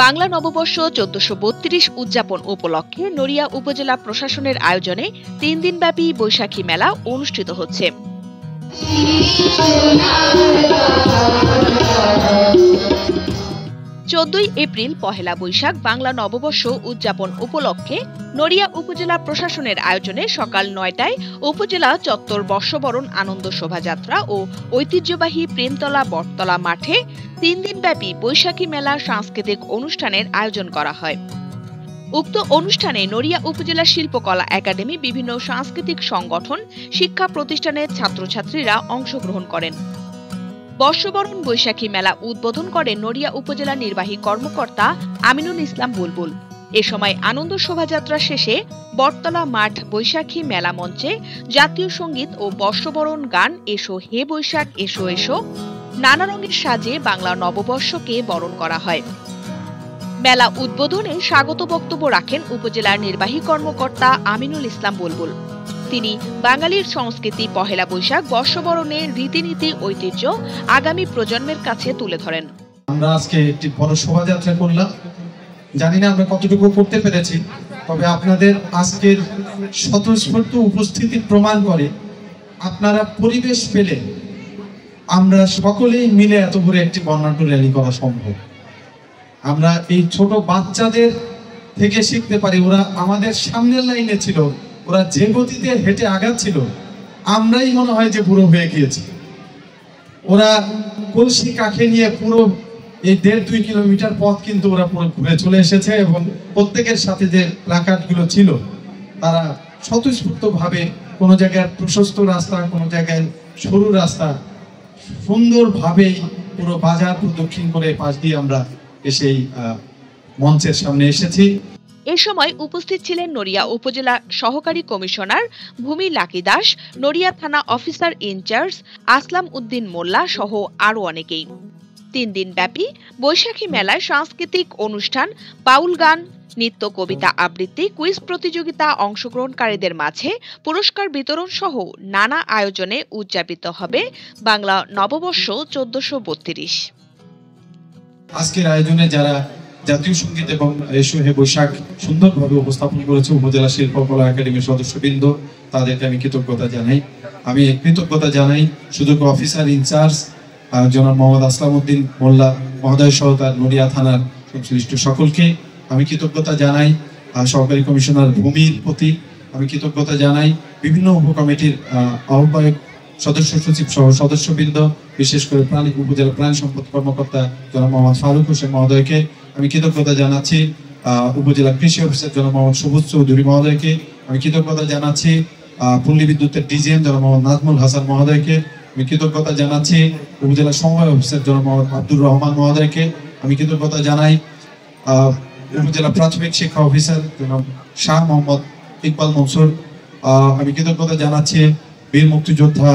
বাংলা নববর্ষ ১৪৩২ উদযাপন উপলক্ষে নড়িয়া উপজেলা প্রশাসনের আয়োজনে ৩ দিনব্যাপী বৈশাখী মেলা অনুষ্ঠিত হচ্ছে। ১৪ই এপ্রিল পহেলা বৈশাখ বাংলা নববর্ষ উদযাপন উপলক্ষে নড়িয়া উপজেলা প্রশাসনের আয়োজনে সকাল ৯টায় উপজেলা চত্বর বর্ষবরণ আনন্দ শোভাযাত্রা ও ঐতিহ্যবাহী প্রেমতলা বটতলা মাঠে ৩ দিনব্যাপী বৈশাখী মেলা সাংস্কৃতিক অনুষ্ঠানের আয়োজন করা হয়। উক্ত অনুষ্ঠানে নড়িয়া উপজেলা শিল্পকলা একাডেমি, বিভিন্ন সাংস্কৃতিক সংগঠন, শিক্ষা প্রতিষ্ঠানের ছাত্রছাত্রীরা অংশগ্রহণ করেন। বর্ষবরণ বৈশাখী মেলা উদ্বোধন করেন নড়িয়া উপজেলা নির্বাহী কর্মকর্তা আমিনুল ইসলাম বুলবুল। এ সময় আনন্দ শোভাযাত্রা শেষে বটতলা মাঠ বৈশাখী মেলা মঞ্চে জাতীয় সঙ্গীত ও বর্ষবরণ গান এসো হে বৈশাখ এসো এসো নানা রঙের সাজে বাংলা নববর্ষকে বরণ করা হয়। মেলা উদ্বোধনে স্বাগত বক্তব্য রাখেন উপজেলার নির্বাহী কর্মকর্তা আমিনুল ইসলাম বুলবুল। তিনি বাঙালির সংস্কৃতি পহেলা বৈশাখ বর্ষবরণের রীতিনীতি ঐতিহ্য আগামী প্রজন্মের কাছে তুলে ধরেন। আমরা আজকে একটি বড় শোভাযাত্রা করলাম, জানি না আমরা কতটুকু করতে পেরেছি, তবে আপনাদের আজকের স্বতঃস্ফূর্ত উপস্থিতি প্রমাণ করে আপনারা পরিবেশ পেলে আমরা সকলেই মিলে এত বড় একটি বর্ণাঢ্য র্যালি করা সম্ভব। আমরা এই ছোট বাচ্চাদের থেকে শিখতে পারি, ওরা আমাদের সামনের লাইনে ছিল, ওরা যে গতিতে হেঁটে আগাচ্ছিল আমরাই মনে হয় যে বুড়ো হয়ে গিয়েছি। ওরা কলসি কাঁখে নিয়ে পুরো এই ১.৫-২ কিলোমিটার পথ কিন্তু ওরা পুরো ঘুরে চলে এসেছে এবং প্রত্যেকের সাথে যে প্ল্যাকার্ডগুলো ছিল তারা স্বতঃস্ফূর্তভাবে কোনো জায়গায় প্রশস্ত রাস্তা, কোনো জায়গায় সরু রাস্তা সুন্দরভাবেই পুরো বাজার প্রদক্ষিণ করে পাশ দিয়ে আমরা এসেই মঞ্চের সামনে এসেছি। এ সময় উপস্থিত ছিলেন নড়িয়া উপজেলা সহকারী কমিশনার ভূমি লাকি দাস, নড়িয়া থানা অফিসার ইনচার্জ আসলাম উদ্দিন মোল্লা সহ আরো অনেকেই। ৩ দিনব্যাপী বৈশাখী মেলায় সাংস্কৃতিক অনুষ্ঠান, বাউল গান, নৃত্য, কবিতা আবৃত্তি, কুইজ প্রতিযোগিতা, অংশগ্রহণকারীদের মাঝে পুরস্কার বিতরণ সহ নানা আয়োজনে উদযাপিত হবে বাংলা নববর্ষ ১৪৩২। আজকের আয়োজনে যারা জাতীয় সঙ্গীত এবং এসো হে বৈশাখ সুন্দরভাবে উপস্থাপন করেছে উপজেলা শিল্পকলা একাডেমির সদস্যবৃন্দ, তাদেরকে আমি কৃতজ্ঞতা জানাই। আমি কৃতজ্ঞতা জানাই সুযোগ্য অফিসার ইনচার্জ জনাব মোহাম্মদ আসলাম উদ্দিন মোল্লা মহোদয় সহ তার নড়িয়া থানার সংশ্লিষ্ট সকলকে আমি কৃতজ্ঞতা জানাই। সহকারী কমিশনার ভূমির প্রতি আমি কৃতজ্ঞতা জানাই। বিভিন্ন উপকমিটির আহ্বায়ক, সদস্য সচিব সহ সদস্যবৃন্দ, বিশেষ করে উপজেলা প্রাণী সম্পদ কর্মকর্তা জনাব মোহাম্মদ ফারুক হোসেন মহোদয়কে আমি কৃতজ্ঞতা জানাচ্ছি। উপজেলা কৃষি অফিসার জনাব মোহাম্মদ সবুজ চৌধুরী মহোদয়কে আমি কৃতজ্ঞতা জানাচ্ছি। পল্লী বিদ্যুতের ডিজিএম জনাব মোহাম্মদ নাজমুল হাসান মহোদয়কে আমি কৃতজ্ঞতা জানাচ্ছি। উপজেলা সমবায় অফিসার জনাব মোহাম্মদ আব্দুর রহমান মহোদয়কে আমি কৃতজ্ঞতা জানাই। উপজেলা প্রাথমিক শিক্ষা অফিসার জনাব শাহ মোহাম্মদ ইকবাল মনসুর আমি কৃতজ্ঞতা জানাচ্ছি। বীর মুক্তিযোদ্ধা